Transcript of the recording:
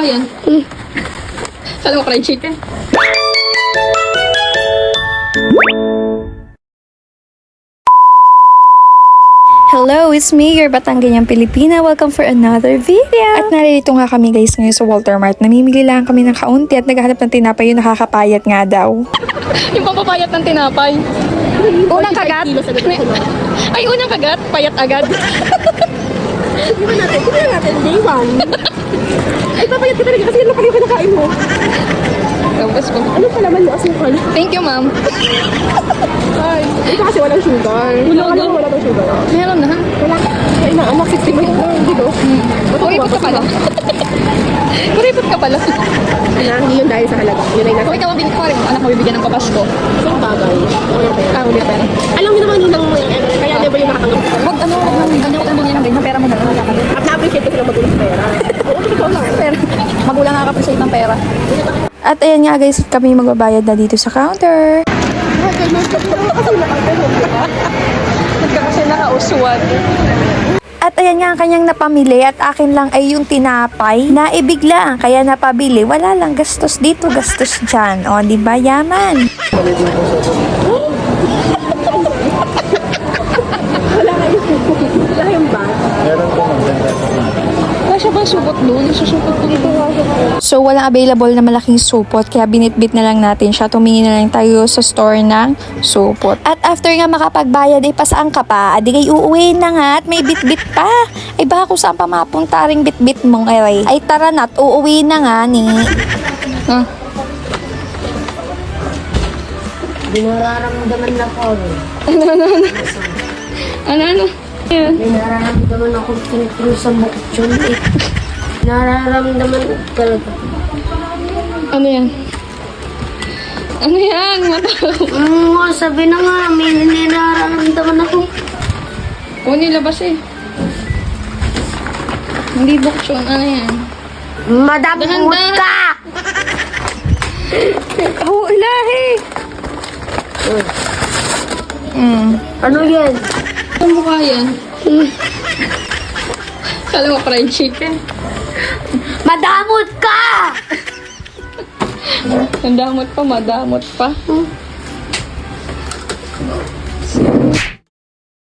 yan? Kala mo fried chicken? Hello, it's me, your Batangganyang Pilipina. Welcome for another video. At naririto nga kami guys ngayon sa Walter Mart. Namimili lang kami ng kaunti at naghahanap ng tinapay yung nakakapayat nga daw. Yung pampapayat ng tinapay. Unang kagat. Ay, unang kagat. Payat agad. Hindi natin, day one. Ay, papayat ka talaga kasi yun lang pala yung kinakain mo. Tapos ko. Ano pa naman yung asukal? Thank you, ma'am. Ay, ito kasi walang sugar. Wala daw sugar. Meron na, ha? Wala. Ay, naanak, 60 minutes lang, dito. Kuripot ka pala. Kuripot ka pala. Hindi yun dahil sa halaga. Yun ay nasa. Kung ikaw ang binigyan ko, anak mo bibigyan ng papasko. Isang bagay. Walang pera. Ah, ulit pera. Alam niyo naman yun ang kaya never yung nakatanggap ko. Huwag ano, huwag kang bumili ng ganyan. Pera mo na lang. At na-appreciate ko sila magulang sa pera. Oo, ikaw lang. Pera. Magulang nakaka-appreciate ng pera. At ayan nga guys, kami magbabayad na dito sa counter. Nagkakasya nakausuan. At ayan nga ang kanyang napamili at akin lang ay yung tinapay na ibigla. Kaya napabili, wala lang gastos dito, gastos dyan. O, di ba yaman? Wala yung bag. Wala siya ba supot doon? Susupot ko dito. So, walang available na malaking supot, kaya binitbit na lang natin siya. Tumingin na lang tayo sa store ng supot. At after nga makapagbayad, ay pasaan ka pa? Adi kay uuwi na nga at may bitbit pa. Ay baka kung saan pa mapunta ring bitbit mong aray. Ay tara na't uuwi na nga ni. Ha? Dinararamdaman na ko. Ano? Yan. Nararamdaman ako tinitiro sa mukchon eh. Nararamdaman talaga. Ano yan? Ano yan? Sabi na nga, may nararamdaman ako. O, nilabas eh. Hindi buksyon. Ano yan? Madam, Dahan-dahan. ka! Oh, ilahi! Ano yan? Ang mukha yan. Kala mo fried chicken? Madamot ka! Madamot pa.